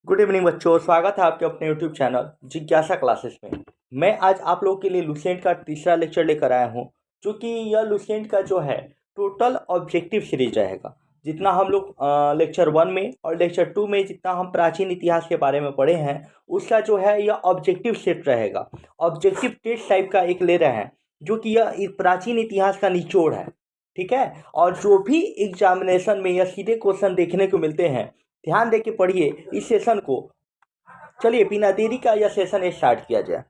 Good evening बच्चों, स्वागत है आपके अपने यूट्यूब चैनल जिज्ञासा क्लासेस में। मैं आज आप लोगों के लिए लुसेंट का तीसरा लेक्चर लेकर आया हूं, जो कि यह लुसेंट का जो है टोटल ऑब्जेक्टिव सीरीज रहेगा। जितना हम लोग लेक्चर 1 में और लेक्चर 2 में जितना हम प्राचीन इतिहास के बारे में पढ़े हैं, उसका जो है यह ऑब्जेक्टिव सेट रहेगा। ऑब्जेक्टिव टेस्ट टाइप का एक ले रहे हैं, जो कि यह प्राचीन इतिहास का निचोड़ है। ठीक है। और जो भी एग्जामिनेशन में यह सीधे क्वेश्चन देखने को मिलते हैं, ध्यान दे के पढ़िए इस सेशन को। चलिए बिना देरी का यह सेशन स्टार्ट किया जाए।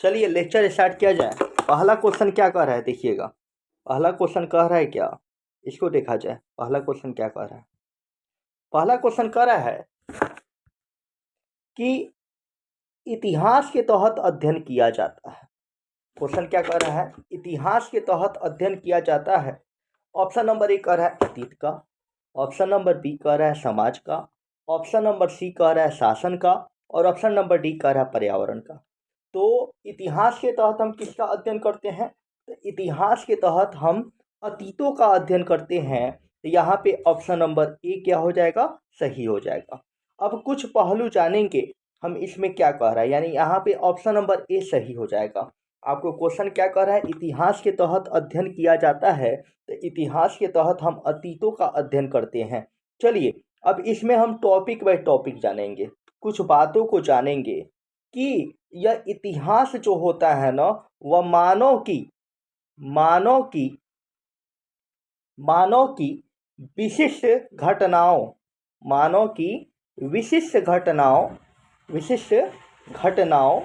चलिए लेक्चर स्टार्ट किया जाए। पहला क्वेश्चन क्या कह रहा है, देखिएगा। पहला क्वेश्चन कह रहा है क्या, इसको देखा जाए। पहला क्वेश्चन क्या कह रहा है। पहला क्वेश्चन कह रहा है कि इतिहास के तहत अध्ययन किया जाता है। क्वेश्चन क्या कह रहा है, इतिहास के तहत अध्ययन किया जाता है। ऑप्शन नंबर ए कह रहा है अतीत का, ऑप्शन नंबर बी कह रहा है समाज का, ऑप्शन नंबर सी कह रहा है शासन का, और ऑप्शन नंबर डी कह रहा है पर्यावरण का। तो इतिहास के तहत हम किसका अध्ययन करते हैं, तो इतिहास के तहत हम अतीतों का अध्ययन करते हैं। तो यहाँ पे ऑप्शन नंबर ए क्या हो जाएगा, सही हो जाएगा। अब कुछ पहलू जानेंगे हम इसमें क्या कह रहा है, यानी यहाँ पे ऑप्शन नंबर ए सही हो जाएगा। आपको क्वेश्चन क्या कह रहा है, इतिहास के तहत अध्ययन किया जाता है। तो इतिहास के तहत हम अतीतों का अध्ययन करते हैं। चलिए अब इसमें हम टॉपिक बाय टॉपिक जानेंगे, कुछ बातों को जानेंगे कि यह इतिहास जो होता है ना, वह मानव की मानव की विशिष्ट घटनाओं मानव की विशिष्ट घटनाओं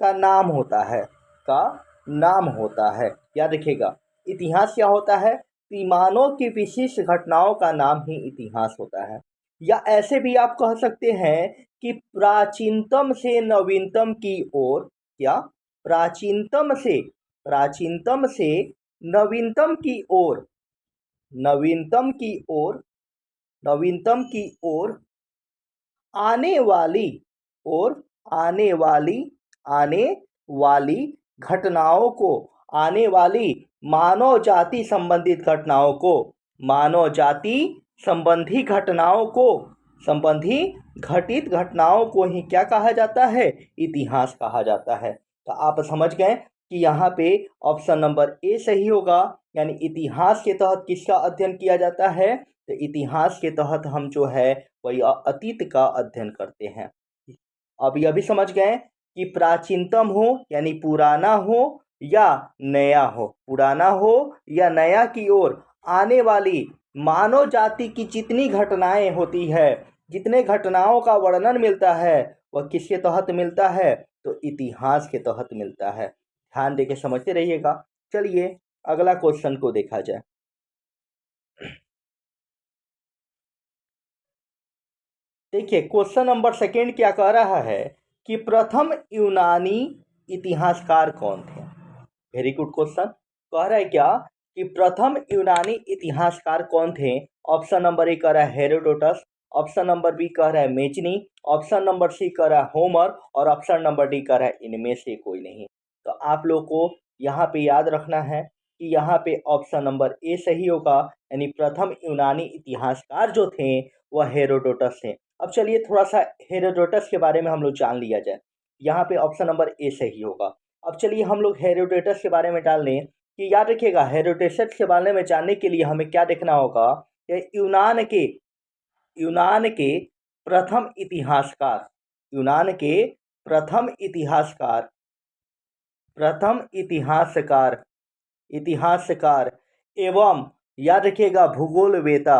का नाम होता है का नाम होता है। याद रखिएगा, इतिहास क्या होता है, मानव की विशिष्ट घटनाओं का नाम ही इतिहास होता है। या ऐसे भी आप कह सकते हैं कि प्राचीनतम से नवीनतम की ओर, क्या, प्राचीनतम से नवीनतम की ओर नवीनतम की ओर नवीनतम की ओर आने वाली और आने वाली घटनाओं को, आने वाली मानव जाति संबंधित घटनाओं को, मानव जाति संबंधी घटनाओं को, संबंधी घटित घटनाओं को ही क्या कहा जाता है, इतिहास कहा जाता है। तो आप समझ गए कि यहाँ पे ऑप्शन नंबर ए सही होगा, यानी इतिहास के तहत किसका अध्ययन किया जाता है, तो इतिहास के तहत हम जो है वही अतीत का अध्ययन करते हैं। अब यह भी समझ गए कि प्राचीनतम हो यानी पुराना हो या नया हो, पुराना हो या नया की ओर आने वाली मानव जाति की जितनी घटनाएं होती है, जितने घटनाओं का वर्णन मिलता है, वह किसके तहत मिलता है, तो इतिहास के तहत मिलता है। ध्यान देके समझते रहिएगा। चलिए अगला क्वेश्चन को देखा जाए। देखिए क्वेश्चन नंबर सेकेंड क्या कह रहा है कि प्रथम यूनानी इतिहासकार कौन थे। Very good question. कह रहा है क्या कि प्रथम यूनानी इतिहासकार कौन थे। ऑप्शन नंबर ए कह रहा है हेरोडोटस, ऑप्शन नंबर बी कह रहा है मेजनी, ऑप्शन नंबर सी कह रहा है होमर, और ऑप्शन नंबर डी कह रहा है इनमें से कोई नहीं। तो आप लोग को यहाँ पे याद रखना है कि यहाँ पे ऑप्शन नंबर ए सही होगा, यानी प्रथम यूनानी इतिहासकार जो थे वह हेरोडोटस थे। अब चलिए थोड़ा सा हेरोडोटस के बारे में हम लोग जान लिया जाए। यहाँ पे ऑप्शन नंबर ए सही होगा। अब चलिए हम लोग हेरोडोटस के बारे में जान लें कि याद रखिएगा, हेरोडोटस के बारे में जानने के लिए हमें क्या देखना होगा कि यूनान के प्रथम इतिहासकार, यूनान के प्रथम इतिहासकार प्रथम इतिहासकार एवं याद रखिएगा भूगोलवेता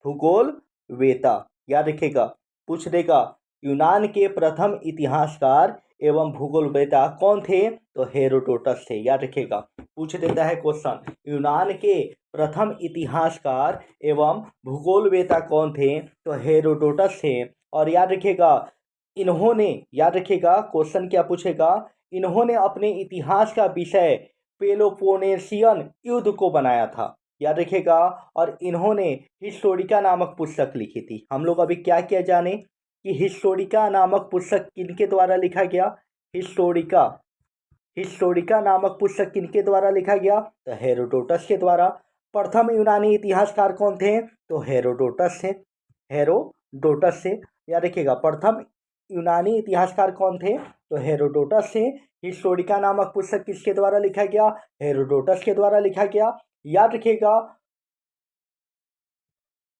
भूगोलवेता याद रखिएगा। पूछ देगा यूनान के प्रथम इतिहासकार एवं भूगोलवेता कौन थे, तो हेरोडोटस थे। याद रखिएगा, पूछ देता है क्वेश्चन यूनान के प्रथम इतिहासकार एवं भूगोलवेता कौन थे, तो हेरोडोटस थे। और याद रखिएगा इन्होंने, याद रखिएगा क्वेश्चन क्या पूछेगा, इन्होंने अपने इतिहास का विषय पेलोपोनेशियन युद्ध को बनाया था। याद रखिएगा, और इन्होंने हिस्टोरिका नामक पुस्तक लिखी थी। हम लोग अभी क्या किया जाने कि हिस्टोरिका नामक पुस्तक किनके द्वारा लिखा गया, हिस्टोरिका हिस्टोरिका नामक पुस्तक किनके द्वारा लिखा गया? तो हेरोडोटस के द्वारा। प्रथम यूनानी इतिहासकार कौन थे? तो हेरोडोटस थे। हेरोडोटस से याद रखिएगा, प्रथम यूनानी इतिहासकार कौन थे? तो हेरोडोटस से। हिस्टोरिका नामक पुस्तक किसके द्वारा लिखा गया? हेरोडोटस के द्वारा लिखा गया, याद रखिएगा।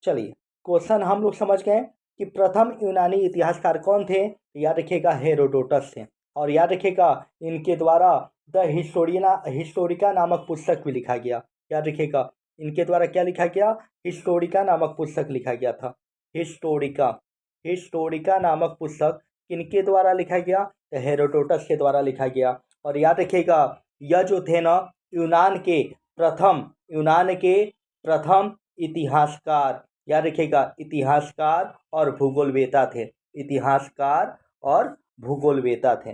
चलिए, क्वेश्चन हम लोग समझ गए कि प्रथम यूनानी इतिहासकार कौन थे? याद रखिएगा, हेरोडोटस थे। और याद रखिएगा, इनके द्वारा द हिस्टोरिका नामक पुस्तक भी लिखा गया। याद रखिएगा, इनके द्वारा क्या लिखा गया? हिस्टोरिका नामक पुस्तक लिखा गया था। हिस्टोरिका नामक पुस्तक किनके द्वारा लिखा गया? तो हेरोडोटस के द्वारा लिखा गया। और याद रखिएगा, यह जो थे ना, यूनान के प्रथम इतिहासकार, याद रखिएगा, इतिहासकार और भूगोलवेता थे। इतिहासकार और भूगोलवेता थे।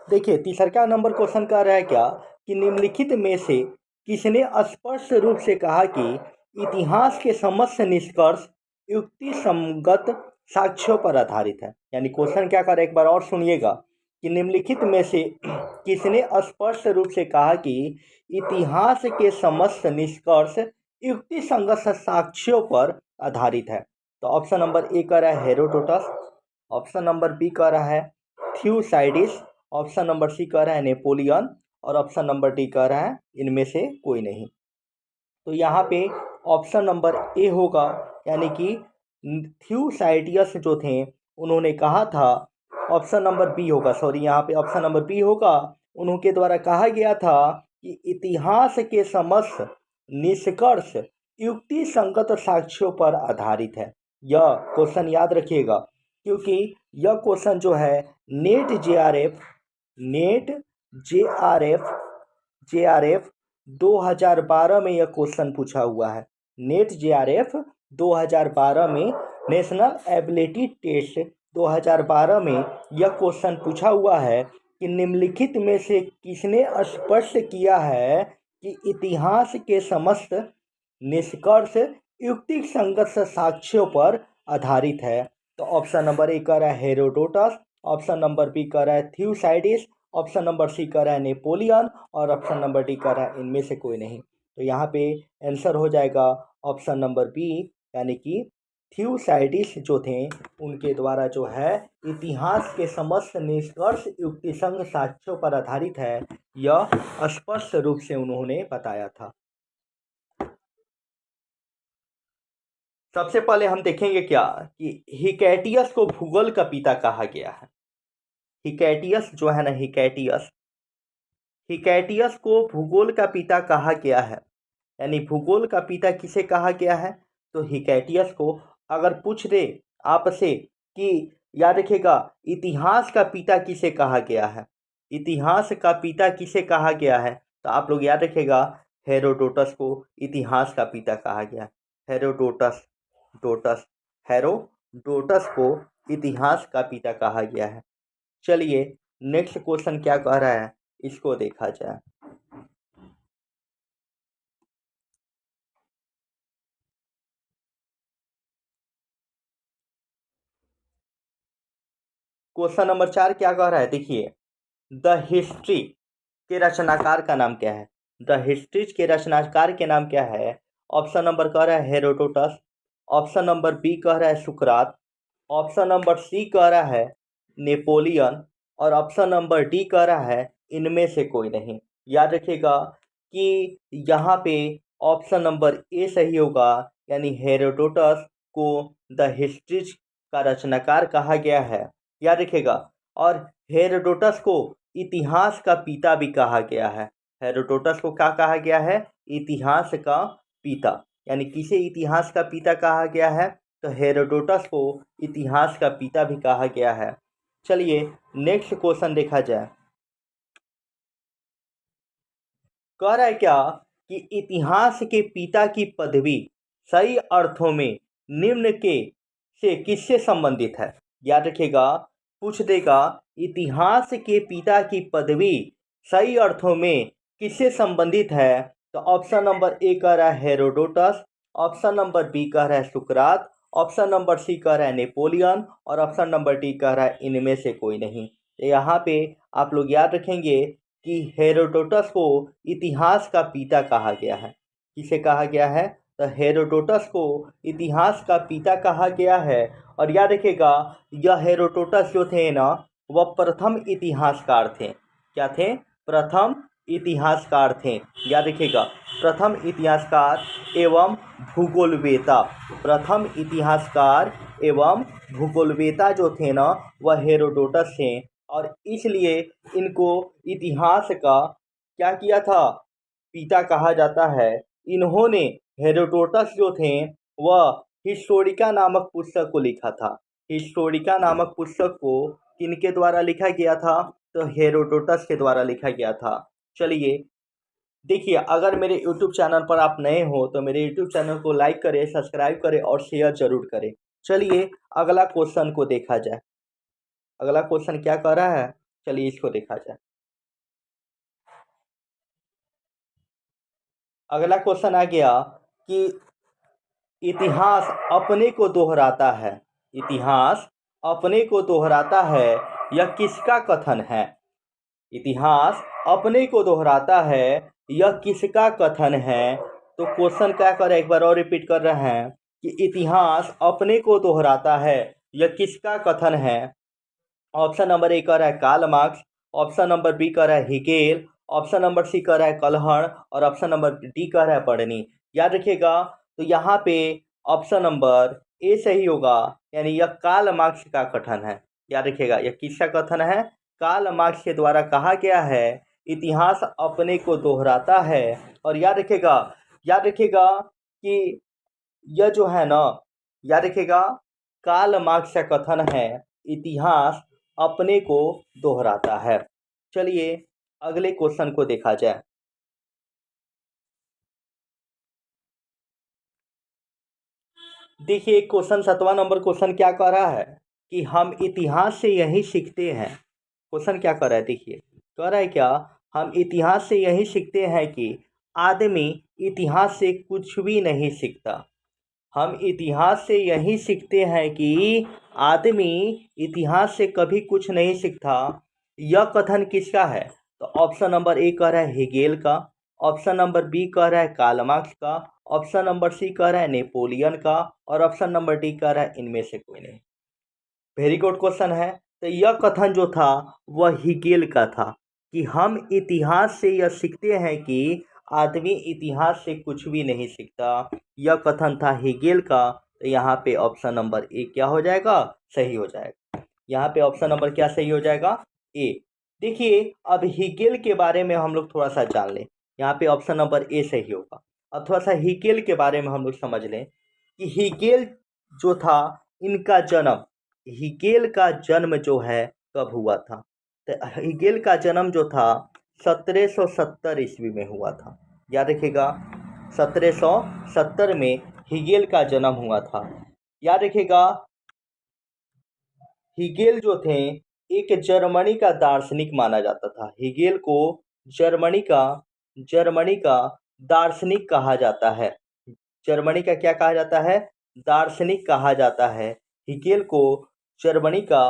देखिए, तीसरा नंबर क्वेश्चन कह रहा है क्या कि निम्नलिखित में से किसने स्पष्ट रूप से कहा कि इतिहास के समस्त निष्कर्ष युक्ति संगत साक्ष्यों पर आधारित है? यानी क्वेश्चन क्या कर रहा है, एक बार और सुनिएगा कि निम्नलिखित में से किसने स्पष्ट रूप से कहा कि इतिहास के समस्त निष्कर्ष युक्ति संगत साक्ष्यों पर आधारित है? तो ऑप्शन नंबर ए कह रहा है हेरोडोटस, ऑप्शन नंबर बी कह रहा है थ्यूसाइडिस, ऑप्शन नंबर सी कह रहा है नेपोलियन, और ऑप्शन नंबर डी कह रहा है इनमें से कोई नहीं। तो यहाँ पे ऑप्शन नंबर ए होगा, यानी कि थ्यूसाइडियस जो थे उन्होंने कहा था। ऑप्शन नंबर बी होगा, सॉरी, यहाँ पे ऑप्शन नंबर बी होगा। उनके द्वारा कहा गया था कि इतिहास के समस्त निष्कर्ष युक्ति संगत साक्ष्यों पर आधारित है। यह क्वेश्चन याद रखिएगा, क्योंकि यह क्वेश्चन जो है नेट जेआरएफ 2012 में यह क्वेश्चन पूछा हुआ है। नेट जेआरएफ 2012 में, नेशनल एबिलिटी टेस्ट 2012 में यह क्वेश्चन पूछा हुआ है कि निम्नलिखित में से किसने स्पष्ट किया है कि इतिहास के समस्त निष्कर्ष युक्ति संगत साक्ष्यों पर आधारित है? तो ऑप्शन नंबर ए कह रहा है हेरोडोटस, ऑप्शन नंबर बी कह रहा है थ्यूसाइडिस, ऑप्शन नंबर सी कह रहा है नेपोलियन, और ऑप्शन नंबर डी कह रहा है इनमें से कोई नहीं। तो यहाँ पे आंसर हो जाएगा ऑप्शन नंबर बी, यानी कि थ्यूसाइडिस जो थे उनके द्वारा जो है इतिहास के समस्त निष्कर्ष युक्ति संग साक्ष्यों पर आधारित है, यह स्पष्ट रूप से उन्होंने बताया था। सबसे पहले हम देखेंगे क्या कि हिकैटियस को भूगोल का पिता कहा गया है। हिकैटियस जो है ना, हिकैटियस को भूगोल का पिता कहा गया है। यानी भूगोल का पिता किसे कहा गया है? तो हिकैटियस को। अगर पूछ दे आपसे कि याद रखिएगा इतिहास का पिता किसे कहा गया है, इतिहास का पिता किसे कहा गया है, तो आप लोग याद रखिएगा हेरोडोटस को इतिहास का पिता कहा गया। हेरोडोटस को इतिहास का पिता कहा गया है। चलिए, नेक्स्ट क्वेश्चन क्या कह रहा है, इसको देखा जाए। क्वेश्चन नंबर 4 क्या कह रहा है, देखिए, द हिस्ट्री के रचनाकार का नाम क्या है? द हिस्ट्री के रचनाकार के नाम क्या है? ऑप्शन नंबर कह रहा है हेरोडोटस, ऑप्शन नंबर बी कह रहा है सुकरात, ऑप्शन नंबर सी कह रहा है नेपोलियन, और ऑप्शन नंबर डी कह रहा है इनमें से कोई नहीं। याद रखिएगा कि यहाँ पे ऑप्शन नंबर ए सही होगा, यानी हेरोडोटस को द हिस्ट्री का रचनाकार कहा गया है। याद रखिएगा, और हेरोडोटस को इतिहास का पिता भी कहा गया है। हेरोडोटस को क्या कहा गया है? इतिहास का पिता। यानी किसे इतिहास का पिता कहा गया है? तो हेरोडोटस को इतिहास का पिता भी कहा गया है। चलिए, नेक्स्ट क्वेश्चन देखा जाए। कह रहा है क्या कि इतिहास के पिता की पदवी सही अर्थों में निम्न के से किससे संबंधित है? याद रखिएगा, पूछ देगा इतिहास के पिता की पदवी सही अर्थों में किससे संबंधित है? तो ऑप्शन नंबर ए कह रहा है हेरोडोटस, ऑप्शन नंबर बी कह रहा है सुकरात, ऑप्शन नंबर सी कह रहा है नेपोलियन और ऑप्शन नंबर डी कह रहा है इनमें से कोई नहीं। तो यहाँ पे आप लोग याद रखेंगे कि हेरोडोटस को इतिहास का पिता कहा गया है। किसे कहा गया है? तो हेरोडोटस को इतिहास का पिता कहा गया है। और याद रखिएगा, यह हेरोडोटस जो थे ना, वह प्रथम इतिहासकार थे। क्या थे? प्रथम इतिहासकार थे। याद रखिएगा, प्रथम इतिहासकार एवं भूगोलवेता, प्रथम इतिहासकार एवं भूगोलवेता जो थे ना, वह हेरोडोटस थे। और इसलिए इनको इतिहास का क्या किया था? पिता कहा जाता है। इन्होंने, हेरोडोटस जो थे, वह हिस्टोरिका नामक पुस्तक को लिखा था। हिस्टोरिका नामक पुस्तक को किनके द्वारा लिखा गया था? तो हेरोडोटस के द्वारा लिखा गया था। चलिए देखिए, अगर मेरे यूट्यूब चैनल पर आप नए हो तो मेरे यूट्यूब चैनल को लाइक करें, सब्सक्राइब करें और शेयर जरूर करें। चलिए अगला क्वेश्चन को देखा जाए। अगला क्वेश्चन क्या कह रहा है, चलिए इसको देखा जाए। अगला क्वेश्चन आ गया कि इतिहास अपने को दोहराता है। इतिहास अपने को दोहराता है, यह किसका कथन है? इतिहास अपने को दोहराता है, यह किसका कथन है? तो क्वेश्चन क्या कर रहे हैं, एक बार और रिपीट कर रहे हैं कि इतिहास अपने को दोहराता है, यह किसका कथन है? ऑप्शन नंबर ए कह रहा है Karl Marx, option number B कह रहा है हिगेल, ऑप्शन नंबर सी कह रहा है कलहण और ऑप्शन नंबर डी कह रहा है बर्नी। याद रखिएगा, तो यहाँ पे ऑप्शन नंबर ए सही होगा, यानी यह कार्ल मार्क्स का कथन है। याद रखिएगा, यह किसका कथन है? कार्ल मार्क्स के द्वारा कहा गया है इतिहास अपने को दोहराता है। और याद रखिएगा कि यह जो है ना, याद रखिएगा, कार्ल मार्क्स का कथन है इतिहास अपने को दोहराता है। चलिए अगले क्वेश्चन को देखा जाए। देखिए क्वेश्चन 7वां नंबर क्वेश्चन क्या कह रहा है कि हम इतिहास से यही सीखते हैं। क्वेश्चन क्या कर रहा है, देखिए कह रहा है क्या, हम इतिहास से यही सीखते हैं कि आदमी इतिहास से कुछ भी नहीं सीखता। हम इतिहास से यही सीखते हैं कि आदमी इतिहास से कभी कुछ नहीं सीखता। यह कथन किसका है? तो ऑप्शन नंबर ए कह रहा है हेगेल का, ऑप्शन नंबर बी कह रहा है कार्ल मार्क्स का, ऑप्शन नंबर सी कह रहा है नेपोलियन का और ऑप्शन नंबर डी कह रहा है इनमें से कोई नहीं। वेरी गुड क्वेश्चन है। तो यह कथन जो था वह हिगेल का था कि हम इतिहास से यह सीखते हैं कि आदमी इतिहास से कुछ भी नहीं सीखता। यह कथन था हिगेल का। तो यहाँ पे ऑप्शन नंबर ए क्या हो जाएगा? सही हो जाएगा। यहाँ पे ऑप्शन नंबर क्या सही हो जाएगा? ए। देखिए अब हिगेल के बारे में हम लोग थोड़ा सा जान लें। यहाँ पे ऑप्शन नंबर ए सही होगा। अब थोड़ा सा हिगेल के बारे में हम लोग समझ लें कि हिगेल जो था, इनका जन्म, हिगेल का जन्म जो है कब हुआ था? तो हिगेल का जन्म जो था 1770 ईस्वी में हुआ था। याद रखिएगा, 1770 में हिगेल का जन्म हुआ था। याद रखिएगा, हिगेल जो थे एक जर्मनी का दार्शनिक माना जाता था। हिगेल को जर्मनी का दार्शनिक कहा जाता है। जर्मनी का क्या कहा जाता है? दार्शनिक कहा जाता है। हिगेल को जर्मनी का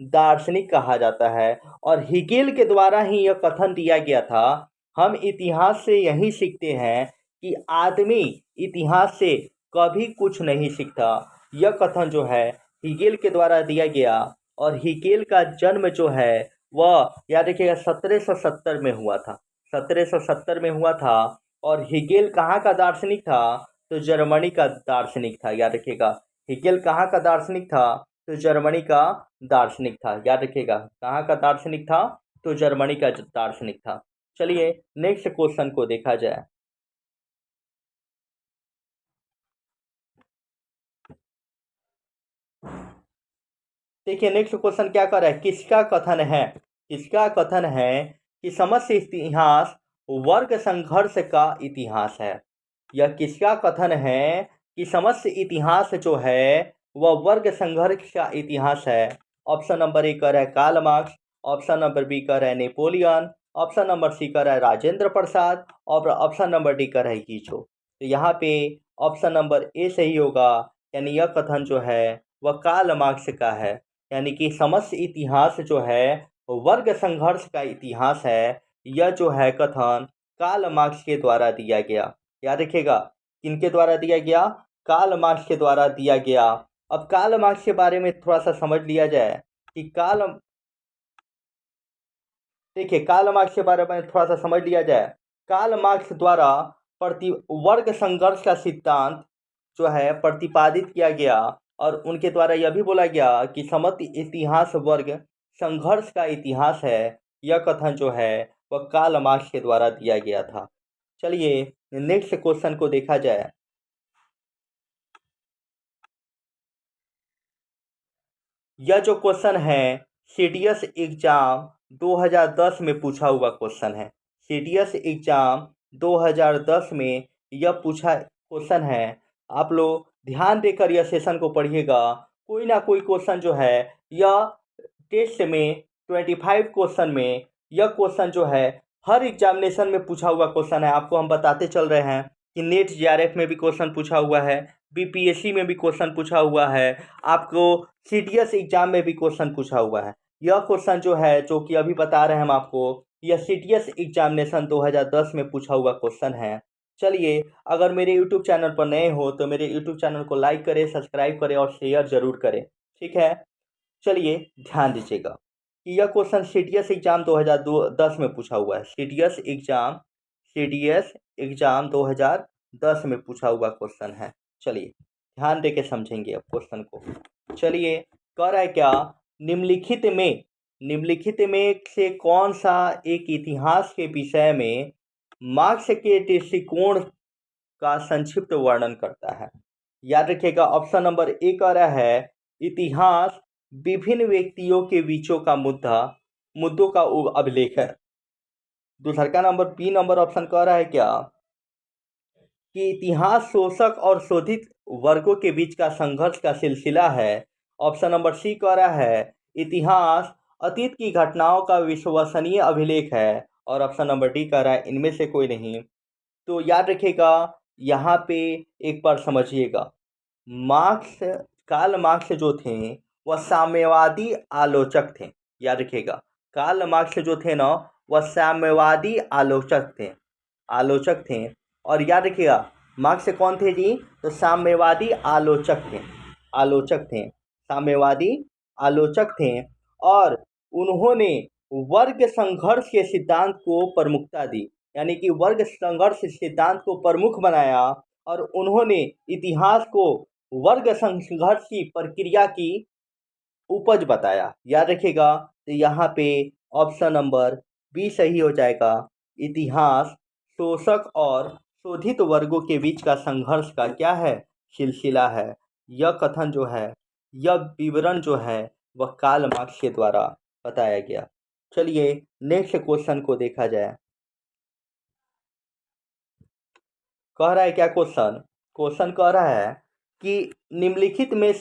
दार्शनिक कहा जाता है। और हिगेल के द्वारा ही यह कथन दिया गया था, हम इतिहास से यही सीखते हैं कि आदमी इतिहास से कभी कुछ नहीं सीखता। यह कथन जो है हिगेल के द्वारा दिया गया। और हिगेल का जन्म जो है वह, याद रखिएगा, 1770 में हुआ था। 1770 में हुआ था। और हिगेल कहाँ का दार्शनिक था? तो जर्मनी का दार्शनिक था। याद रखिएगा, हिगेल कहाँ का दार्शनिक था? तो जर्मनी का दार्शनिक था। याद रखिएगा, कहाँ का दार्शनिक था? तो जर्मनी का दार्शनिक था। चलिए नेक्स्ट क्वेश्चन को देखा जाए। देखिए नेक्स्ट क्वेश्चन क्या कर रहा है, किसका कथन है? किसका कथन है कि समस्त इतिहास वर्ग संघर्ष का इतिहास है? यह किसका कथन है कि समस्त इतिहास जो है वह वर्ग संघर्ष का इतिहास है? ऑप्शन नंबर ए कह रहा है Karl Marx, option number B कह रहा है नेपोलियन, ऑप्शन नंबर सी कह रहा है राजेंद्र प्रसाद और ऑप्शन नंबर डी कह रहा है कीचो। तो यहाँ पे ऑप्शन नंबर ए सही होगा। यानी यह कथन जो है वह कार्ल मार्क्स का है। यानी कि समस्त इतिहास जो है वर्ग संघर्ष का इतिहास है। यह जो है कथन कार्ल मार्क्स के द्वारा दिया गया। याद रखिएगा किनके द्वारा दिया गया? कार्ल मार्क्स के द्वारा दिया गया। अब कार्ल मार्क्स के बारे में थोड़ा सा समझ लिया जाए कि देखिए कार्ल मार्क्स के बारे में थोड़ा सा समझ लिया जाए। कार्ल मार्क्स द्वारा प्रति वर्ग संघर्ष का सिद्धांत जो है प्रतिपादित किया गया और उनके द्वारा यह भी बोला गया कि समस्त इतिहास वर्ग संघर्ष का इतिहास है। यह कथन जो है वह कार्ल मार्क्स के द्वारा दिया गया था। चलिए नेक्स्ट क्वेश्चन को देखा जाए। यह जो क्वेश्चन है सीडीएस एग्जाम 2010 में पूछा हुआ क्वेश्चन है। सीडीएस एग्जाम 2010 में यह पूछा क्वेश्चन है। आप लोग ध्यान देकर यह सेशन को पढ़िएगा। कोई ना कोई क्वेश्चन जो है यह टेस्ट में 25 क्वेश्चन में यह क्वेश्चन जो है हर एग्जामिनेशन में पूछा हुआ क्वेश्चन है। आपको हम बताते चल रहे हैं कि नेट जीआरएफ में भी क्वेश्चन पूछा हुआ है, बीपीएससी में भी क्वेश्चन पूछा हुआ है, आपको सीडीएस एग्जाम में भी क्वेश्चन पूछा हुआ है। यह क्वेश्चन जो है जो कि अभी बता रहे हैं हम आपको, यह सीडीएस एग्जामिनेशन 2010 में पूछा हुआ क्वेश्चन है। चलिए अगर मेरे यूट्यूब चैनल पर नए हो तो मेरे यूट्यूब चैनल को लाइक करें, सब्सक्राइब करें और शेयर जरूर करें। ठीक है, चलिए ध्यान दीजिएगा कि यह क्वेश्चन सीडीएस एग्जाम 2010 में पूछा हुआ है। सीडीएस एग्जाम 2010 में पूछा हुआ क्वेश्चन है। चलिए ध्यान दे के समझेंगे अब क्वेश्चन को। चलिए कह रहा है क्या, निम्नलिखित में से कौन सा एक इतिहास के विषय में मार्क्स के दृष्टिकोण का संक्षिप्त वर्णन करता है? याद रखिएगा ऑप्शन नंबर ए कह रहा है इतिहास विभिन्न व्यक्तियों के बीचों का मुद्दों का अभिलेख है। दूसरा का नंबर बी नंबर ऑप्शन कह रहा है क्या कि इतिहास शोषक और शोधित वर्गों के बीच का संघर्ष का सिलसिला है। ऑप्शन नंबर सी कह रहा है इतिहास अतीत की घटनाओं का विश्वसनीय अभिलेख है। और ऑप्शन नंबर डी कह रहा है इनमें से कोई नहीं। तो याद रखिएगा यहाँ पे एक बार समझिएगा, मार्क्स कार्ल मार्क्स जो थे वह साम्यवादी आलोचक थे। याद रखिएगा कार्ल मार्क्स जो थे ना वह साम्यवादी आलोचक थे। और याद रखिएगा मार्क्स कौन थे जी? तो साम्यवादी आलोचक थे, साम्यवादी आलोचक थे। और उन्होंने वर्ग संघर्ष के सिद्धांत को प्रमुखता दी। यानी कि वर्ग संघर्ष सिद्धांत को प्रमुख बनाया और उन्होंने इतिहास को वर्ग संघर्ष की प्रक्रिया की उपज बताया। याद रखिएगा तो यहाँ पे ऑप्शन नंबर बी सही हो जाएगा। इतिहास शोषक और शोधित वर्गों के बीच का संघर्ष का क्या है? सिलसिला है। यह कथन जो है, यह विवरण जो है वह कार्ल मार्क्स के द्वारा बताया गया। चलिए नेक्स्ट क्वेश्चन को देखा जाए। कह रहा है क्या क्वेश्चन? क्वेश्चन कह रहा है कि निम्नलिखित में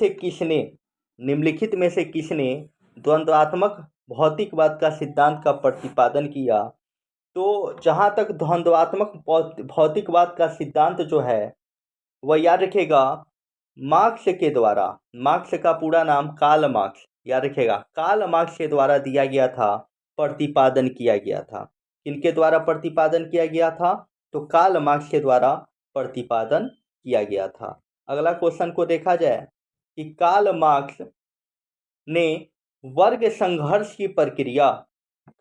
से किसने द्वंद्वात्मक भौतिकवाद का सिद्धांत का प्रतिपादन किया? तो जहाँ तक द्वंद्वात्मक भौतिकवाद का सिद्धांत जो है वह याद रखिएगा मार्क्स के द्वारा, मार्क्स का पूरा नाम कार्ल मार्क्स, याद रखिएगा कार्ल मार्क्स के द्वारा दिया गया था, प्रतिपादन किया गया था। किनके द्वारा प्रतिपादन किया गया था? तो कार्ल मार्क्स के द्वारा प्रतिपादन किया गया था। अगला क्वेश्चन को देखा जाए कि ने वर्ग संघर्ष की प्रक्रिया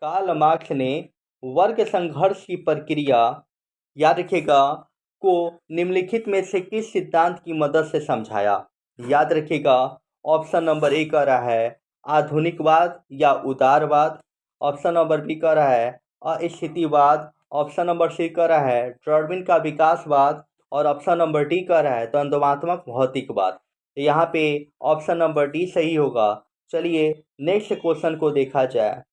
कार्ल मार्क्स ने वर्ग संघर्ष की प्रक्रिया याद रखिएगा को निम्नलिखित में से किस सिद्धांत की मदद से समझाया? याद रखिएगा ऑप्शन नंबर ए कह रहा है आधुनिकवाद या उदारवाद। ऑप्शन नंबर बी कह रहा है अस्थितिवाद। ऑप्शन नंबर सी कह रहा है डार्विन का विकासवाद। और ऑप्शन नंबर डी कह रहा है द्वंद्वात्मक भौतिकवाद। तो यहाँ पे ऑप्शन नंबर डी सही होगा। चलिए नेक्स्ट क्वेश्चन को देखा जाए।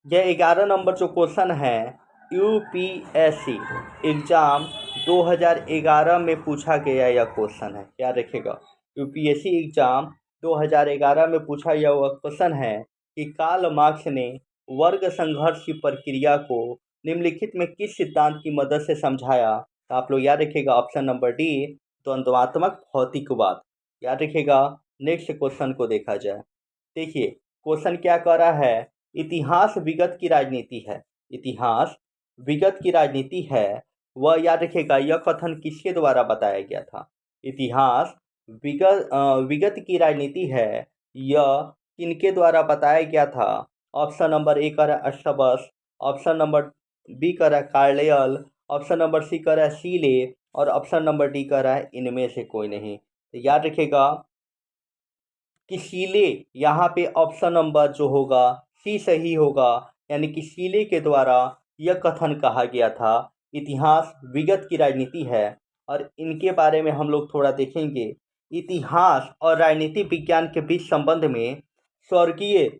यह 11 नंबर जो क्वेश्चन है यूपीएससी एग्ज़ाम 2011 में पूछा गया यह क्वेश्चन है। याद रखिएगा, यूपीएससी एग्ज़ाम 2011 में पूछा यह क्वेश्चन है कि कार्ल मार्क्स ने वर्ग संघर्ष की प्रक्रिया को निम्नलिखित में किस सिद्धांत की मदद से समझाया। तो आप लोग याद रखिएगा ऑप्शन नंबर डी, द्वंद्वात्मक भौतिकवाद। याद रखिएगा। नेक्स्ट क्वेश्चन को देखा जाए। देखिए क्वेश्चन क्या कह रहा है, इतिहास विगत की राजनीति है। इतिहास विगत की राजनीति है, वह याद रखिएगा यह कथन किसके द्वारा बताया गया था। इतिहास विगत की राजनीति है, यह किनके द्वारा बताया गया था। ऑप्शन नंबर ए कर अष्टबस, ऑप्शन नंबर बी कर कार्लेयल, ऑप्शन नंबर सी कर सीले और ऑप्शन नंबर डी कर है इनमें से कोई नहीं। तो याद रखिएगा कि सीले, यहाँ पे ऑप्शन नंबर जो होगा सी सही होगा, यानी कि सीले के द्वारा यह कथन कहा गया था इतिहास विगत की राजनीति है। और इनके बारे में हम लोग थोड़ा देखेंगे। इतिहास और राजनीति विज्ञान के बीच संबंध में स्वर्गीय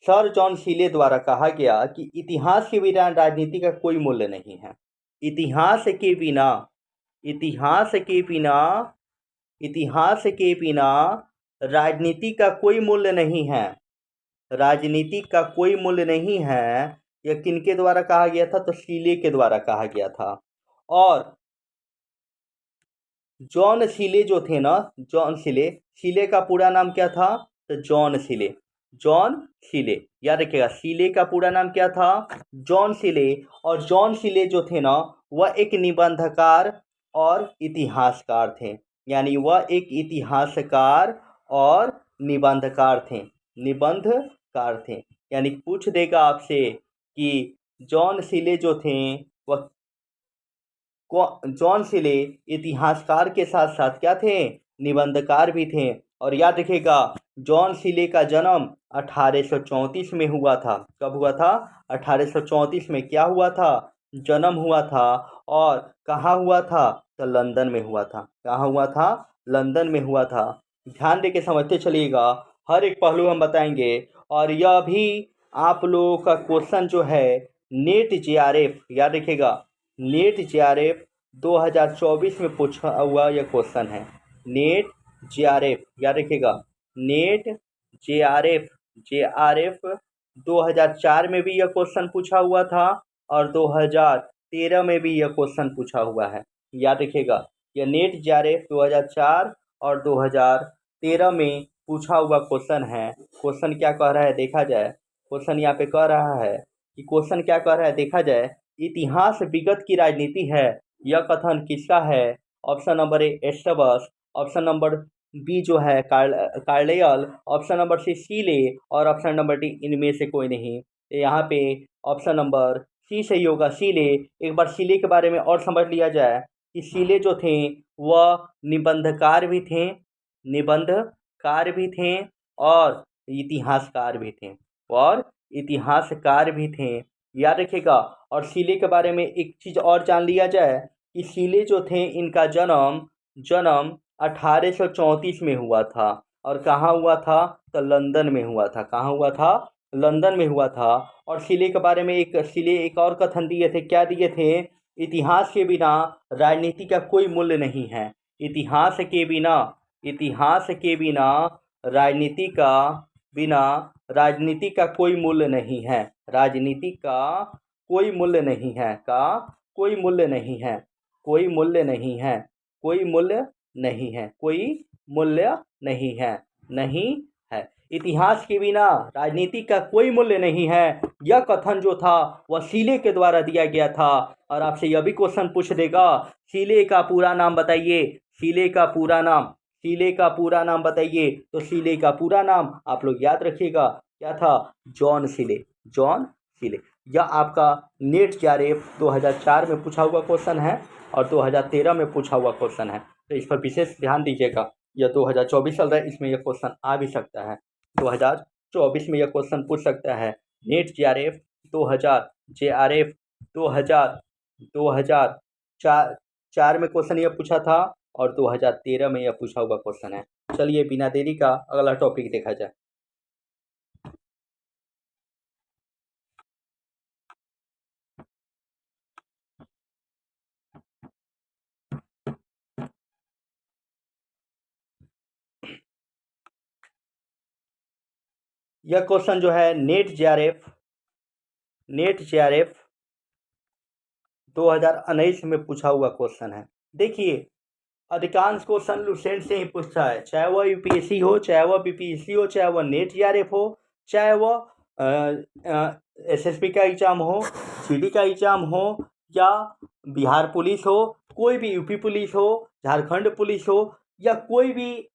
सर जॉन सीले द्वारा कहा गया कि इतिहास के बिना राजनीति का कोई मूल्य नहीं है। इतिहास के बिना इतिहास के बिना इतिहास के बिना राजनीति का कोई मूल्य नहीं है। राजनीति का कोई मूल्य नहीं है। यह किनके द्वारा कहा गया था, तो सीले के द्वारा कहा गया था। और जॉन सीले जो थे ना, जॉन सीले, सीले का पूरा नाम क्या था, तो जॉन सीले। जॉन सीले, याद रखिएगा सीले का पूरा नाम क्या था, जॉन सीले। और जॉन सीले जो थे ना, वह एक निबंधकार और इतिहासकार थे। यानी वह एक इतिहासकार और निबंधकार थे। निबंधकार थे, यानी पूछ देगा आपसे कि जॉन सीले जो थे वह जॉन सीले इतिहासकार के साथ साथ क्या थे, निबंधकार भी थे। और याद रखिएगा जॉन सीले का जन्म 1834 में हुआ था। कब हुआ था, 1834 में क्या हुआ था, जन्म हुआ था। और कहाँ हुआ था, तो लंदन में हुआ था। कहाँ हुआ था, लंदन में हुआ था। ध्यान दे के समझते चलिएगा, हर एक पहलू हम बताएंगे। और यह भी आप लोगों का क्वेश्चन जो है नेट जेआरएफ, याद रखिएगा नेट जेआरएफ 2024 में पूछा हुआ यह क्वेश्चन है। नेट जेआरएफ, याद रखिएगा नेट जेआरएफ जेआरएफ 2004 में भी यह क्वेश्चन पूछा हुआ था और 2013 में भी यह क्वेश्चन पूछा हुआ है। याद रखिएगा यह नेट जेआरएफ 2004 और 2013 में पूछा हुआ क्वेश्चन है। क्वेश्चन क्या कह रहा है देखा जाए। क्वेश्चन यहाँ पे कह रहा है कि क्वेश्चन क्या कह रहा है देखा जाए, इतिहास विगत की राजनीति है, यह कथन किसका है। ऑप्शन नंबर ए एस्टबस, ऑप्शन नंबर बी जो है कार्लेयल, ऑप्शन नंबर सी सीले और ऑप्शन नंबर डी इनमें से कोई नहीं। तो यहाँ पे ऑप्शन नंबर सी सही होगा, सीले। एक बार सीले के बारे में और समझ लिया जाए कि सीले जो थे वह निबंधकार भी थे, निबंधकार भी थे और इतिहासकार भी थे, और इतिहासकार भी थे। याद रखिएगा। और सीले के बारे में एक चीज़ और जान लिया जाए कि सीले जो थे इनका जन्म जन्म 1834 में हुआ था। और कहाँ हुआ था, तो लंदन में हुआ था। कहाँ हुआ था, लंदन में हुआ था। और सीले के बारे में सीले एक और कथन दिए थे, क्या दिए थे, इतिहास के बिना राजनीति का कोई मूल्य नहीं है। इतिहास के बिना, इतिहास के बिना राजनीति का बिना राजनीति का कोई मूल्य नहीं है। राजनीति का कोई मूल्य नहीं है, का कोई मूल्य नहीं है, कोई मूल्य नहीं है, कोई मूल्य नहीं है, कोई मूल्य नहीं है, नहीं है। इतिहास के बिना राजनीति का कोई मूल्य नहीं है, यह कथन जो था वह सीले के द्वारा दिया गया था। और आपसे यह भी क्वेश्चन पूछ देगा, सीले का पूरा नाम बताइए, सीले का पूरा नाम, सीले का पूरा नाम बताइए। तो सीले का पूरा नाम आप लोग याद रखिएगा क्या था, जॉन सीले, जॉन सीले। यह आपका नेट जेआरएफ 2004 में पूछा हुआ क्वेश्चन है और 2013 में पूछा हुआ क्वेश्चन है। तो इस पर विशेष ध्यान दीजिएगा। यह 2024 चल रहा है, इसमें यह क्वेश्चन आ भी सकता है। 2024 में यह क्वेश्चन पूछ सकता है। नेट जेआरएफ 2000, जेआरएफ 2000 2004 में क्वेश्चन यह पूछा था और 2013 में यह पूछा हुआ क्वेश्चन है। चलिए बिना देरी का अगला टॉपिक देखा जाए। यह क्वेश्चन जो है नेट जेआरएफ 2019 में पूछा हुआ क्वेश्चन है। देखिए, अधिकांश क्वेश्चन लुसेंट से ही पूछता है, चाहे वह यूपीएससी हो, चाहे वह बीपीएससी हो, चाहे वह नेट जेआरएफ हो, चाहे वह एसएसबी का एग्जाम हो, सीडी का एग्जाम हो, या बिहार पुलिस हो, कोई भी यूपी पुलिस हो, झारखंड पुलिस हो, या कोई भी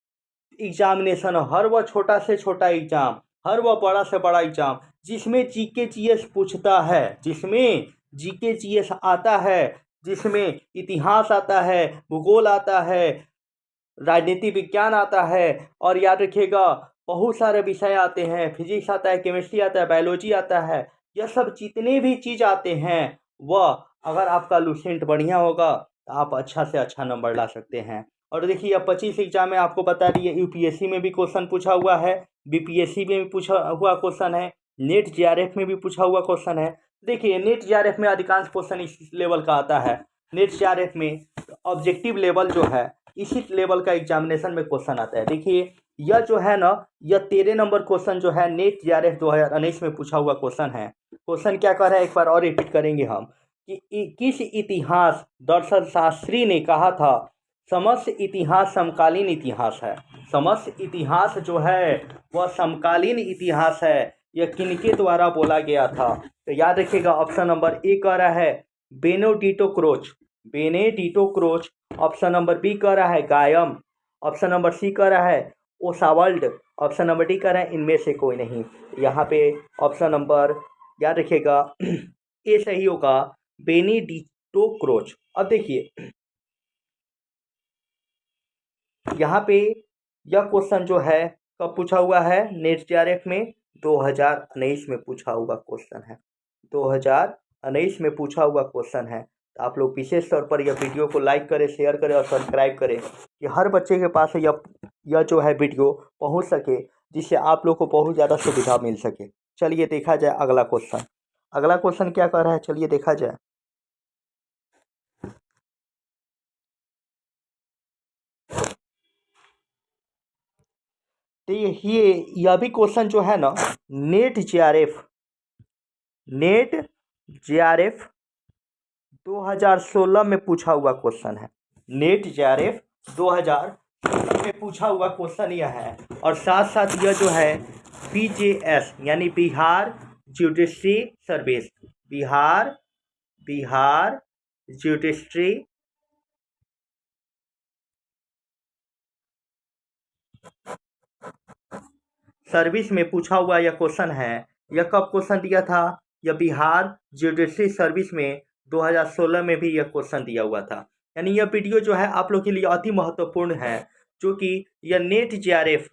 एग्जामिनेशन हो, हर वह छोटा से छोटा एग्जाम, हर वह बड़ा से बड़ा एग्जाम जिसमें जीके जीएस पूछता है, जिसमें जीके जीएस आता है, जिसमें इतिहास आता है, भूगोल आता है, राजनीति विज्ञान आता है, और याद रखिएगा बहुत सारे विषय आते हैं, फिजिक्स आता है, केमिस्ट्री आता है, बायोलॉजी आता है। यह सब जितने भी चीज़ आते हैं वह अगर आपका लुसेंट बढ़िया होगा तो आप अच्छा से अच्छा नंबर ला सकते हैं। और देखिए, अब 25 एग्जाम में आपको बता दिए, यूपीएससी में भी क्वेश्चन पूछा हुआ है, बीपीएससी में भी पूछा हुआ क्वेश्चन है, नेट जेआरएफ में भी पूछा हुआ क्वेश्चन है। देखिए, नेट जेआरएफ में अधिकांश क्वेश्चन इस लेवल का आता है। नेट जेआरएफ में ऑब्जेक्टिव लेवल जो है इसी लेवल का एग्जामिनेशन में क्वेश्चन आता है। देखिए, यह जो है ना, यह 13 नंबर क्वेश्चन जो है नेट जेआरएफ 2019 में पूछा हुआ क्वेश्चन है। क्वेश्चन क्या कर रहा है, एक बार और रिपीट करेंगे हम कि किस इतिहास दर्शन शास्त्री ने कहा था समस्त इतिहास समकालीन इतिहास है। समस्त इतिहास जो है वह समकालीन इतिहास है। यह किनके द्वारा बोला गया था? तो याद रखिएगा, ऑप्शन नंबर ए कह रहा है Benedetto crotch. Option number B कह रहा है गायम। ऑप्शन नंबर सी कह रहा है ओसावाल्ड। ऑप्शन नंबर डी कह रहा है इनमें से कोई नहीं। यहाँ पे ऑप्शन नंबर याद रखिएगा ए सही होगा, बेनेडिटो क्रोच। अब देखिए, यहाँ पे यह क्वेश्चन जो है कब पूछा हुआ है? नेट जेआरएफ में 2019 में पूछा हुआ क्वेश्चन है। 2019 में पूछा हुआ क्वेश्चन है। तो आप लोग विशेष तौर पर यह वीडियो को लाइक करें, शेयर करें और सब्सक्राइब करें कि हर बच्चे के पास यह जो है वीडियो पहुंच सके, जिससे आप लोग को बहुत ज़्यादा सुविधा मिल सके। चलिए देखा जाए अगला क्वेश्चन। अगला क्वेश्चन क्या कह रहा है, चलिए देखा जाए। तो यह भी क्वेश्चन जो है ना नेट जेआरएफ 2016 में पूछा हुआ क्वेश्चन है। नेट जेआरएफ 2016 में पूछा हुआ क्वेश्चन यह है। और साथ साथ यह जो है बीजेएस यानी Bihar judiciary service, Bihar judiciary service में पूछा हुआ यह क्वेश्चन है। यह कब क्वेश्चन दिया था? यह बिहार जुडिशरी सर्विस में 2016 में भी यह क्वेश्चन दिया हुआ था। यानी यह वीडियो जो है आप लोग के लिए अति महत्वपूर्ण है, जो कि यह नेट जेआरएफ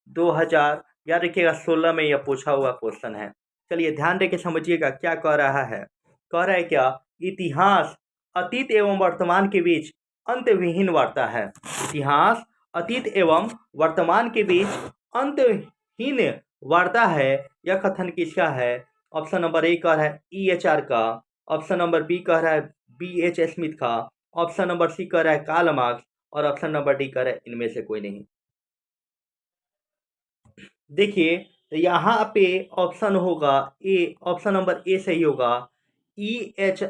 2000 याद रखिएगा 16 में यह पूछा हुआ क्वेश्चन है। चलिए ध्यान देके समझिएगा क्या कह रहा है। कह रहा है क्या? इतिहास अतीत एवं वर्तमान के बीच अंतविहीन वार्ता है। इतिहास अतीत एवं वर्तमान के बीच अंतहीन वार्ता है। यह कथन किसका है? ऑप्शन नंबर ए कह रहा है ईएचआर का। ऑप्शन नंबर बी कह रहा है बीएच स्मिथ का। ऑप्शन नंबर सी कह रहा है कार्ल मार्क्स। और ऑप्शन नंबर डी कह रहा है इनमें से कोई नहीं। देखिए, तो यहाँ पे ऑप्शन होगा ए, ऑप्शन नंबर ए सही होगा। ईएच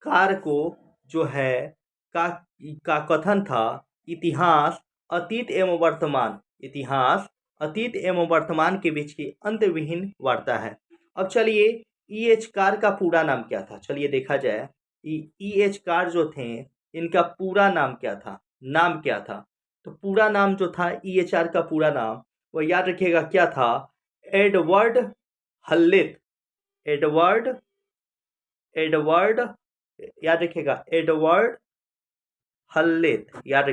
कार को जो है का कथन था इतिहास अतीत एवं वर्तमान के बीच की अंतविहीन वार्ता है। अब चलिए, ईएच कार का पूरा नाम क्या था? चलिए देखा जाए। ईएच कार जो थे इनका पूरा नाम क्या था? तो पूरा नाम जो था ईएचआर का पूरा नाम, वो याद रखिएगा क्या था? एडवर्ड हल्लेट। एडवर्ड याद रखिएगा, एडवर्ड हल्लेट। याद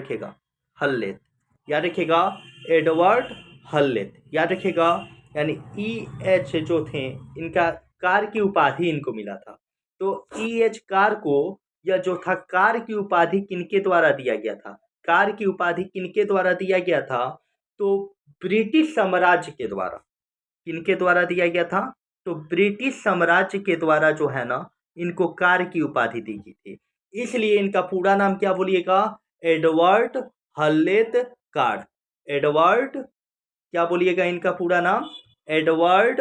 रखिएगा एडवर्ड हल्लेट। याद रखिएगा, यानी ईएच जो थे इनका कार की उपाधि इनको मिला था। तो ईएच कार को यह जो था कार की उपाधि किनके द्वारा दिया गया था? कार की उपाधि किनके द्वारा दिया गया था? तो ब्रिटिश साम्राज्य के द्वारा। किनके द्वारा दिया गया था? तो ब्रिटिश साम्राज्य के द्वारा जो है ना इनको कार की उपाधि दी गई थी। इसलिए इनका पूरा नाम क्या बोलिएगा? Edward हल्लेट car. एडवर्ड, क्या बोलिएगा इनका पूरा नाम? Edward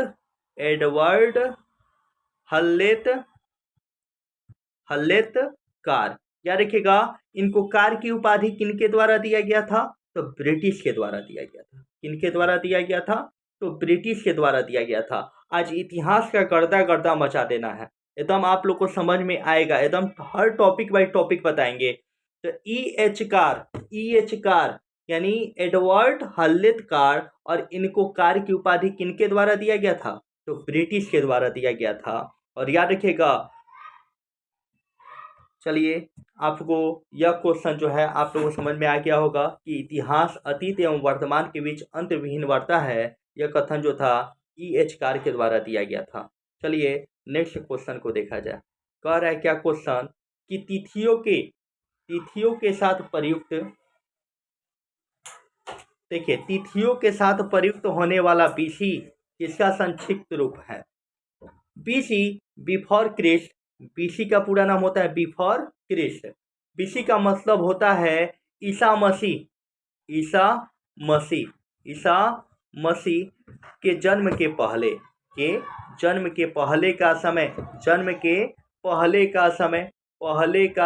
Edward Hallett Hallett Carr. याद रखिएगा, इनको कार की उपाधि किनके द्वारा दिया गया था? तो ब्रिटिश के द्वारा दिया गया था। किनके द्वारा दिया गया था? तो ब्रिटिश के द्वारा दिया गया था। आज इतिहास का गर्दा गर्दा मचा देना है, एकदम आप लोग को समझ में आएगा, एकदम हर टॉपिक बाय टॉपिक बताएंगे। तो ई एच कार यानी एडवर्ड हल्लेत कार, और इनको कार की उपाधि किनके द्वारा दिया गया था? तो ब्रिटिश के द्वारा दिया गया था। और याद रखिएगा, चलिए आपको यह क्वेश्चन जो है आप लोगों को समझ में आ गया होगा कि इतिहास अतीत एवं वर्तमान के बीच अंतर्विहीन वार्ता है। यह कथन जो था ई एच कार के द्वारा दिया गया था। चलिए नेक्स्ट क्वेश्चन को देखा जाए। कह रहा है क्या क्वेश्चन कि तिथियों के साथ प्रयुक्त, देखिए तिथियों के साथ प्रयुक्त होने वाला बीसी किसका संक्षिप्त रूप है? BC, before Christ. बीसी का पूरा नाम होता है बिफोर क्रिस्ट। बीसी का मतलब होता है ईसा मसीह। ईसा मसीह ईसा मसीह के जन्म के पहले, पहले का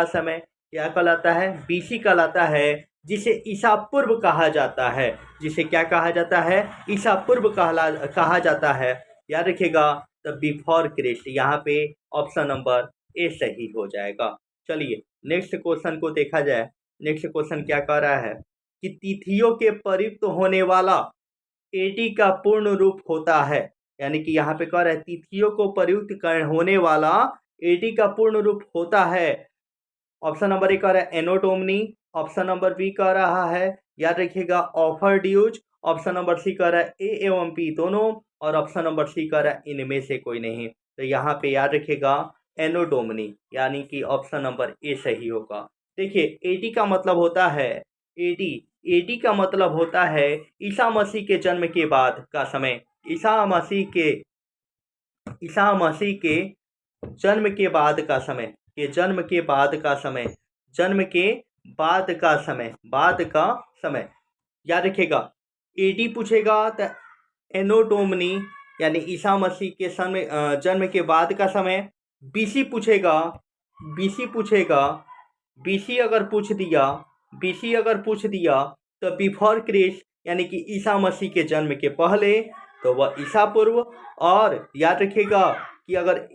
समय क्या कहलाता है? बीसी कहलाता है, जिसे ईसा पूर्व कहा जाता है। जिसे क्या कहा जाता है? ईसा पूर्व कहा जाता है। याद रखिएगा, द बिफोर क्रिस्ट, यहाँ पे ऑप्शन नंबर ए सही हो जाएगा। चलिए नेक्स्ट क्वेश्चन को देखा जाए। नेक्स्ट क्वेश्चन क्या कह रहा है कि तिथियों के प्रयुक्त होने वाला एडी का पूर्ण रूप होता है। यानी कि यहाँ पे कह रहा है तिथियों को प्रयुक्त होने वाला एडी का पूर्ण रूप होता है। ऑप्शन नंबर ए कह रहा है एनोटोमनी, ऑप्शन नंबर बी कह रहा है, याद रखिएगा, offer dues, option number C कह रहा है ए एवं पी दोनों, और ऑप्शन नंबर सी कह रहा है इनमें से कोई नहीं। तो यहाँ पे याद रखिएगा एनोटोमनी, यानी कि ऑप्शन नंबर ए सही होगा। देखिए एडी का मतलब होता है, एडी एडी का मतलब होता है ईसा मसीह के जन्म के बाद का समय। ईसा मसीह के जन्म के बाद का समय, जन्म के बाद का समय। याद रखिएगा, एडी पूछेगा तो एनोटोमनी यानी ईसा मसीह के जन्म के बाद का समय। बीसी पूछेगा, बीसी अगर पूछ दिया तो बिफोर क्रिस्ट यानी कि ईसा मसीह के जन्म के पहले, तो वह ईसा पूर्व। और याद रखिएगा कि अगर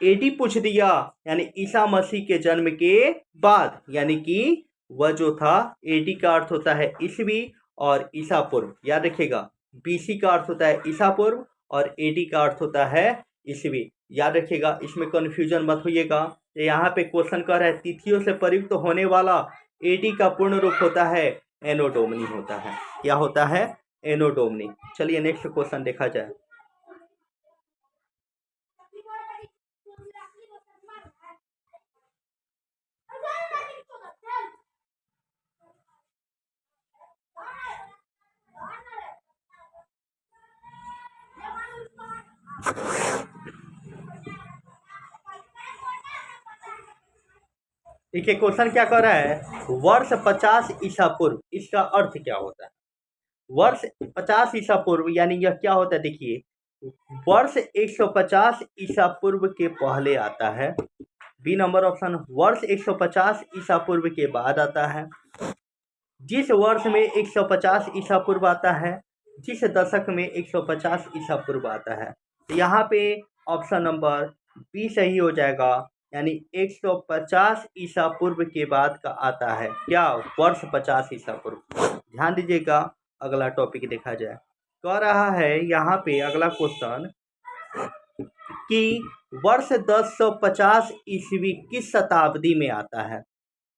एडी पूछ दिया यानी ईसा मसीह के जन्म के बाद, यानी कि वह जो था, एडी का अर्थ होता है ईसवी और ईसा पूर्व। याद रखिएगा, बीसी का अर्थ होता है ईसा पूर्व और एडी का अर्थ होता है ईसवी। याद रखिएगा, इसमें कन्फ्यूजन मत होइएगा। यहाँ पे क्वेश्चन कह रहा है तिथियों से प्रयुक्त होने वाला एडी का पूर्ण रूप होता है एनोडोमनी होता है। क्या होता है? एनोडोमनी। चलिए नेक्स्ट क्वेश्चन देखा जाए। देखिए क्वेश्चन क्या कर रहा है, वर्ष 50 ईसा पूर्व, इसका अर्थ क्या होता है? वर्ष 50 ईसा पूर्व यानी यह क्या होता है? देखिए वर्ष 150 ईसा पूर्व के पहले आता है। बी नंबर ऑप्शन, वर्ष 150 ईसा पूर्व के बाद आता है। जिस वर्ष में 150 ईसा पूर्व आता है, जिस दशक में 150 ईसा पूर्व आता है, तो यहाँ पे ऑप्शन नंबर बी सही हो जाएगा, यानी 150 ईसा पूर्व के बाद का आता है क्या? वर्ष 50 ईसा पूर्व। ध्यान दीजिएगा, अगला टॉपिक देखा जाए। कह रहा है यहाँ पे अगला क्वेश्चन कि वर्ष 1050 ईस्वी किस शताब्दी में आता है?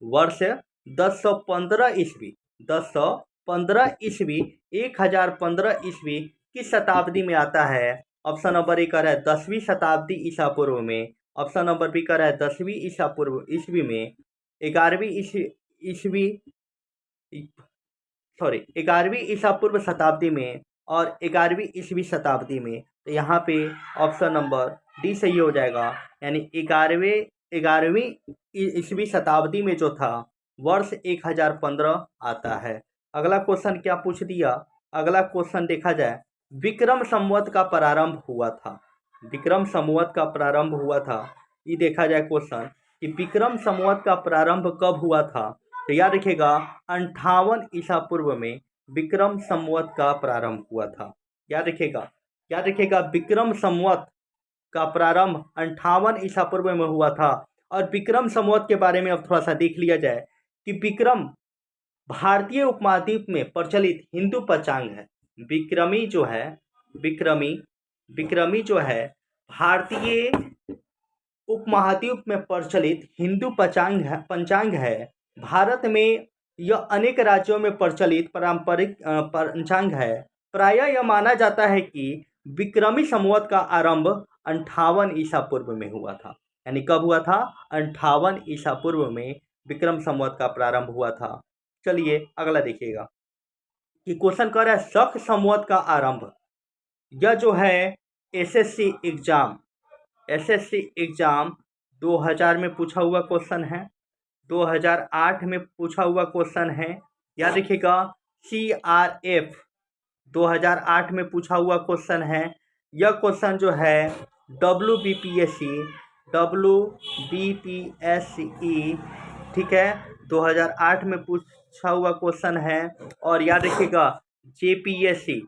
वर्ष 1015 ईस्वी, 1015 ईस्वी, 1015 ईस्वी किस शताब्दी में आता है? ऑप्शन नंबर ए कह रहा है 10वीं शताब्दी ईसा पूर्व में, ऑप्शन नंबर बी कह रहा है 10वीं ईसा पूर्व ईस्वी में, 11वीं ईसा पूर्व शताब्दी में, और 11वीं ईस्वी शताब्दी में। तो यहाँ पे ऑप्शन नंबर डी सही हो जाएगा, यानी 11वीं ईस्वी शताब्दी में जो था वर्ष 1015 आता है। अगला क्वेश्चन क्या पूछ दिया, अगला क्वेश्चन देखा जाए, विक्रम संवत का प्रारंभ हुआ था। विक्रम संवत का प्रारंभ हुआ था, ये देखा जाए क्वेश्चन कि विक्रम संवत का प्रारंभ कब हुआ था। तो याद रखिएगा 58 ईसा पूर्व में विक्रम संवत का प्रारंभ हुआ था। याद रखिएगा, याद रखिएगा विक्रम संवत का प्रारंभ 58 ईसा पूर्व में हुआ था। और विक्रम संवत के बारे में अब थोड़ा सा देख लिया जाए कि विक्रम भारतीय उपमहाद्वीप में प्रचलित हिंदू पंचांग है। विक्रमी जो है, विक्रमी विक्रमी जो है भारतीय उपमहाद्वीप में प्रचलित हिंदू पंचांग है। भारत में यह अनेक राज्यों में प्रचलित पारंपरिक पंचांग है। प्रायः यह माना जाता है कि विक्रमी संवत का आरंभ 58 ईसा पूर्व में हुआ था। यानी कब हुआ था, 58 ईसा पूर्व में विक्रम संवत का प्रारंभ हुआ था। चलिए अगला देखिएगा कि क्वेश्चन कह रहा है शक संवत का आरंभ। यह जो है एसएससी एग्जाम 2000 में पूछा हुआ क्वेश्चन है, 2008 में पूछा हुआ क्वेश्चन है। याद रखिएगा CRF 2008 में पूछा हुआ क्वेश्चन है। यह क्वेश्चन जो है WBPSC ठीक है 2008 में पूछा हुआ क्वेश्चन है। और याद रखिएगा JPSC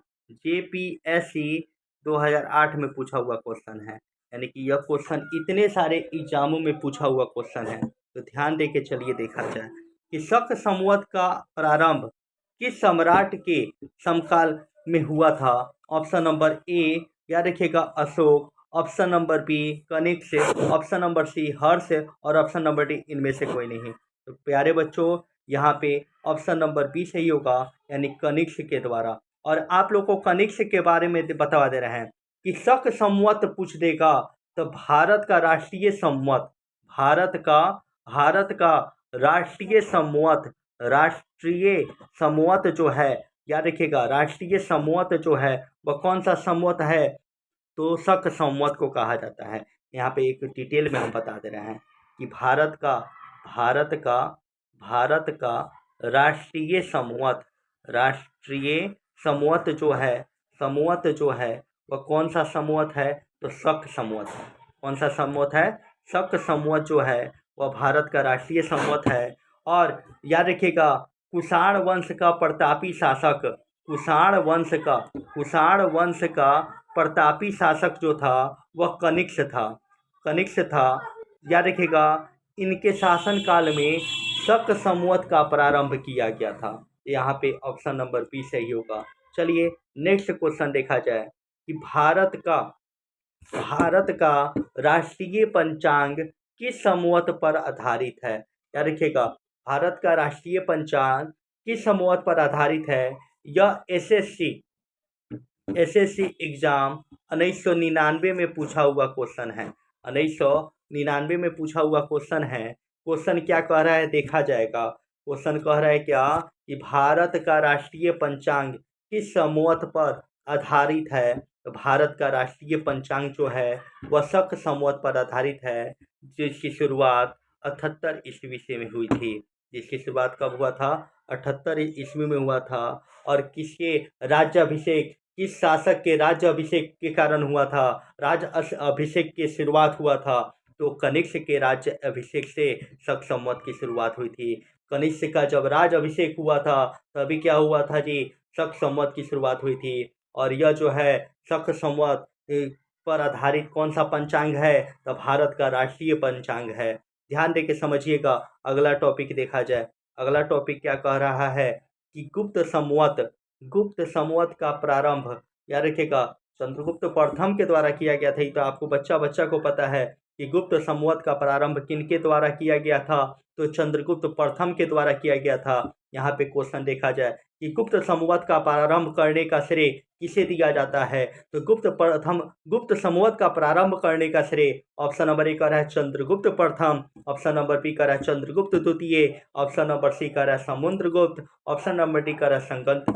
2008 में पूछा हुआ क्वेश्चन है। यानी कि यह क्वेश्चन इतने सारे एग्जामों में पूछा हुआ क्वेश्चन है। तो ध्यान दे के चलिए देखा जाए कि शक संवत का प्रारंभ किस सम्राट के समकाल में हुआ था। ऑप्शन नंबर ए याद रखिएगा Ashok, option number B Kanishka, option number C Harsh और ऑप्शन नंबर डी इनमें से कोई नहीं। तो प्यारे बच्चों यहाँ पे ऑप्शन नंबर बी सही होगा, यानी कनिष्क के द्वारा। और आप लोग को कनिष्क के बारे में बता दे रहे हैं कि शक संवत पूछ देगा तो भारत का राष्ट्रीय संवत, भारत का राष्ट्रीय संवत जो है, याद रखिएगा राष्ट्रीय संवत जो है वह कौन सा संवत है, तो शक संवत को कहा जाता है। यहाँ पे एक डिटेल में हम बता दे रहे हैं कि भारत का राष्ट्रीय संवत जो है वह कौन सा संवत है, तो शक संवत है। कौन सा संवत है, शक संवत जो है वह भारत का राष्ट्रीय संवत है। और याद रखिएगा कुषाण वंश का प्रतापी शासक जो था वह कनिष्क था। याद रखिएगा इनके शासन काल में शक संवत का प्रारंभ किया गया था। यहाँ पे ऑप्शन नंबर बी सही होगा। चलिए नेक्स्ट क्वेश्चन देखा जाए कि भारत का राष्ट्रीय पंचांग किस संवत पर आधारित है। याद रखिएगा भारत का राष्ट्रीय पंचांग किस संवत पर आधारित है। यह एसएससी एग्जाम 1999 में पूछा हुआ क्वेश्चन है। 1999 में पूछा हुआ क्वेश्चन है। क्वेश्चन क्या कह रहा है देखा जाएगा। क्वेश्चन कह रहा है क्या कि भारत का राष्ट्रीय पंचांग किस संवत पर आधारित है। तो भारत का राष्ट्रीय पंचांग जो है वह शक संवत पर आधारित है, जिसकी शुरुआत 78 ईस्वी से में हुई थी। जिसकी शुरुआत कब हुआ था, 78 ईस्वी में हुआ था। और किस शासक के राज्य अभिषेक के कारण हुआ था, राज्य अभिषेक की शुरुआत हुआ था, तो कनिष्क के राज्य अभिषेक से शक संवत की शुरुआत हुई थी। कनिष्क का जब राज अभिषेक हुआ था तभी क्या हुआ था जी, शक संवत की शुरुआत हुई थी। और यह जो है शक संवत पर आधारित कौन सा पंचांग है, तो भारत का राष्ट्रीय पंचांग है। ध्यान दे के समझिएगा। अगला टॉपिक देखा जाए। अगला टॉपिक क्या कह रहा है कि गुप्त संवत का प्रारंभ, याद रखिएगा चंद्रगुप्त प्रथम के द्वारा किया गया था। तो आपको बच्चा को पता है कि गुप्त संवत का प्रारंभ किनके द्वारा किया गया था, तो चंद्रगुप्त प्रथम के द्वारा किया गया था। यहाँ पे क्वेश्चन देखा जाए कि गुप्त संवत का प्रारंभ करने का श्रेय किसे दिया जाता है, तो गुप्त संवत का प्रारंभ करने का श्रेय ऑप्शन नंबर ए कह रहा है चंद्रगुप्त प्रथम, ऑप्शन नंबर बी कह रहा है चंद्रगुप्त द्वितीय, ऑप्शन नंबर सी कह रहा है समुद्रगुप्त, ऑप्शन नंबर डी कह रहा है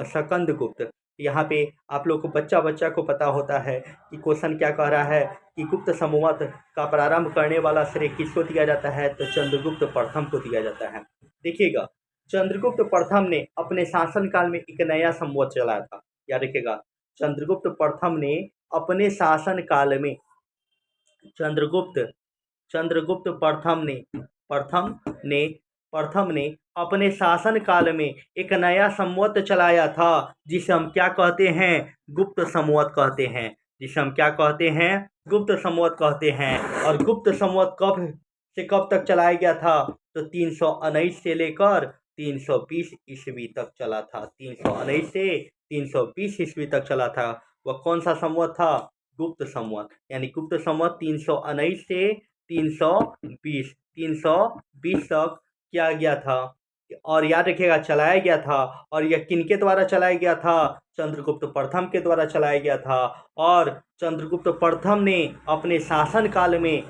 स्कंदगुप्त। यहाँ पे आप लोग को बच्चा को पता होता है कि क्वेश्चन क्या कह रहा है कि गुप्त संवत का प्रारंभ करने वाला श्रेय किसको दिया जाता है, तो चंद्रगुप्त प्रथम को दिया जाता है। देखिएगा चंद्रगुप्त प्रथम ने अपने शासनकाल में एक नया संवत चलाया था। याद रखिएगा, चंद्रगुप्त प्रथम ने अपने शासनकाल में चंद्रगुप्त चंद्रगुप्त प्रथम ने प्रथम ने अपने शासन काल में एक नया संवत चलाया था, जिसे हम क्या कहते हैं, गुप्त संवत कहते हैं। जिसे हम क्या कहते हैं, गुप्त संवत कहते हैं। और गुप्त संवत कब से कब तक चलाया गया था, तो 319 से लेकर 320 ईस्वी तक चला था। 319 से 320 ईस्वी तक चला था। वह कौन सा संवत था, गुप्त संवत। यानी गुप्त संवत 319 से 320 तक किया गया था। और याद रखिएगा, चलाया गया था। और यह किनके द्वारा चलाया गया था, चंद्रगुप्त प्रथम के द्वारा चलाया गया था। और चंद्रगुप्त प्रथम ने अपने शासनकाल में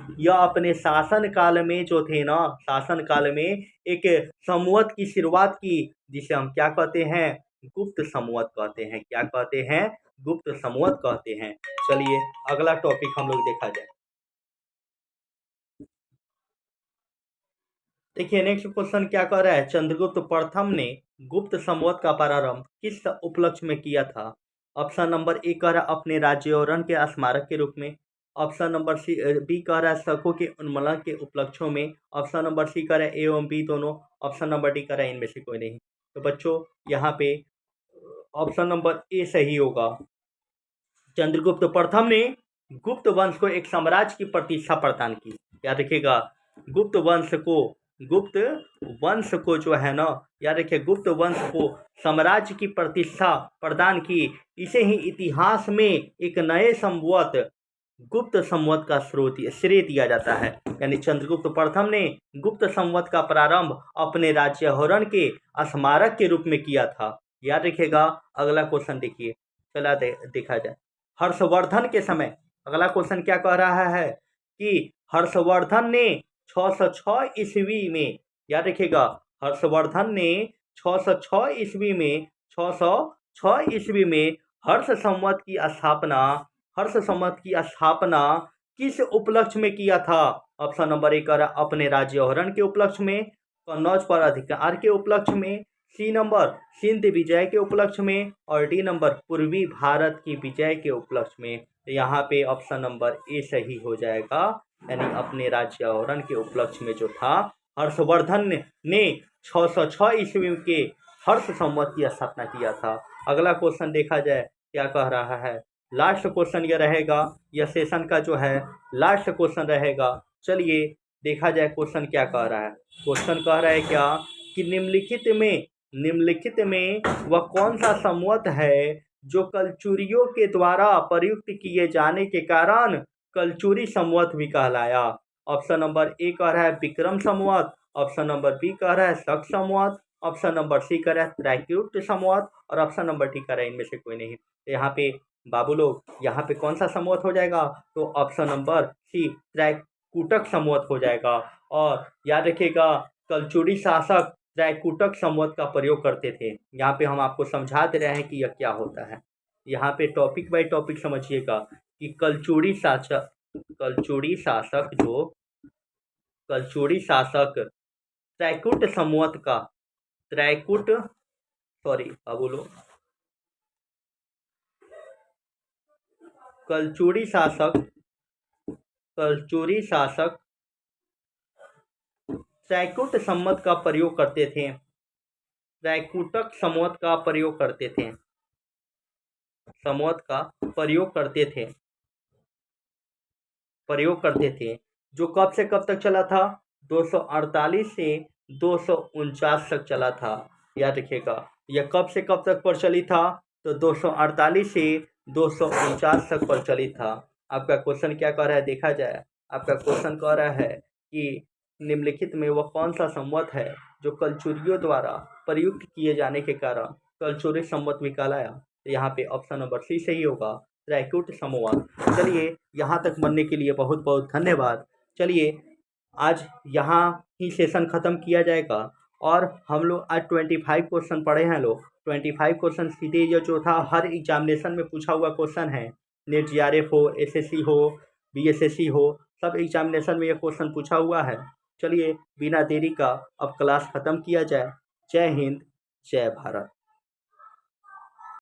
जो थे ना, शासनकाल में एक संवत की शुरुआत की, जिसे हम क्या कहते हैं, गुप्त संवत कहते हैं। क्या कहते हैं, गुप्त संवत कहते हैं। चलिए अगला टॉपिक हम लोग देखा जाए। देखिए नेक्स्ट क्वेश्चन क्या कह रहा है, चंद्रगुप्त प्रथम ने गुप्त संवत का प्रारंभ किस उपलक्ष्य में किया था। ऑप्शन नंबर ए कह रहा है अपने राज्यारोहण के स्मारक के रूप में। ऑप्शन नंबर सी बी कह रहा है शकों के उन्मूलन के उपलक्ष्यों में। ऑप्शन नंबर सी कह रहा है ए एवं बी दोनों। ऑप्शन नंबर डी कह रहा है इनमें से कोई नहीं। तो बच्चों यहाँ पे ऑप्शन नंबर ए सही होगा। चंद्रगुप्त प्रथम ने गुप्त वंश को एक साम्राज्य की प्रतिष्ठा प्रदान की। याद रखिएगा, गुप्त वंश को जो है ना, याद रखिए, गुप्त वंश को साम्राज्य की प्रतिष्ठा प्रदान की। इसे ही इतिहास में एक नए संवत, गुप्त संवत का श्रेय दिया जाता है। यानी चंद्रगुप्त प्रथम ने गुप्त संवत का प्रारंभ अपने राज्यारोहण के स्मारक के रूप में किया था। याद रखिएगा। अगला क्वेश्चन देखिए, चला देखा जाए। हर्षवर्धन के समय, अगला क्वेश्चन क्या कह रहा है कि हर्षवर्धन ने 606 ईस्वी में, याद रखिएगा, हर्षवर्धन ने 606 ईस्वी में हर्ष संवत की स्थापना किस उपलक्ष्य में किया था। ऑप्शन नंबर ए कह रहा अपने राज्यारोहण के उपलक्ष्य में, कन्नौज पर अधिकार के उपलक्ष्य में, सी नंबर सिंध विजय के उपलक्ष्य में, और डी नंबर पूर्वी भारत की विजय के उपलक्ष्य में। तो यहाँ पे ऑप्शन नंबर ए सही हो जाएगा। यानी अपने राज्यारोहण के उपलक्ष्य में जो था, हर्षवर्धन ने 606 ईस्वी के हर्ष संवत की स्थापना किया था। अगला क्वेश्चन देखा जाए क्या कह रहा है। लास्ट क्वेश्चन यह रहेगा, यह सेशन का जो है लास्ट क्वेश्चन रहेगा। चलिए देखा जाए क्वेश्चन क्या कह रहा है। क्वेश्चन कह रहा है क्या कि निम्नलिखित में वह कौन सा संवत है जो कलचुरियों के द्वारा प्रयुक्त किए जाने के कारण कलचुरी संवत भी कहलाया। ऑप्शन नंबर ए कह रहा है Vikram Samvat, option number B कह रहा है शक संवत, ऑप्शन नंबर सी कह रहा है त्रैकूट संवत, और ऑप्शन नंबर डी कह रहा है इनमें से कोई नहीं। तो यहाँ पे बाबू लोग, यहाँ पे कौन सा संवत हो जाएगा, तो ऑप्शन नंबर सी त्रैकूटक संवत हो जाएगा। और याद रखिएगा, कलचुरी शासक त्रैकूटक संवत का प्रयोग करते थे। यहाँ पे हम आपको समझा दे रहे हैं कि यह क्या होता है। यहाँ पे टॉपिक बाय टॉपिक समझिएगा कि कलचुरी शासक त्रैकूट संवत का कलचुरी शासक त्रैकूट संवत का प्रयोग करते थे, त्रैकूटक संवत का प्रयोग करते थे, जो कब से कब तक चला था, 248 से 249 तक चला था। याद रखिएगा, यह कब से कब तक प्रचलित था, तो 248 से 249 तक प्रचलित था। आपका क्वेश्चन क्या कह रहा है देखा जाए। आपका क्वेश्चन कह रहा है कि निम्नलिखित में वह कौन सा संवत है जो कलचुरियों द्वारा प्रयुक्त किए जाने के कारण कलचुरी संवत भी कहलाया। तो यहाँ पे ऑप्शन नंबर सी सही होगा, त्रैकूट संवत। चलिए यहाँ तक बनने के लिए बहुत बहुत धन्यवाद। चलिए आज यहाँ ही सेशन ख़त्म किया जाएगा। और हम लोग आज 25 क्वेश्चन पढ़े हैं लोग। 25 क्वेश्चन सीधे ये जो था हर एग्जामिनेशन में पूछा हुआ क्वेश्चन है। नेट जीआरएफ हो, एसएससी हो, बीएसएससी हो, सब एग्जामिनेशन में ये क्वेश्चन पूछा हुआ है। चलिए बिना देरी का अब क्लास ख़त्म किया जाए। जय हिंद, जय भारत।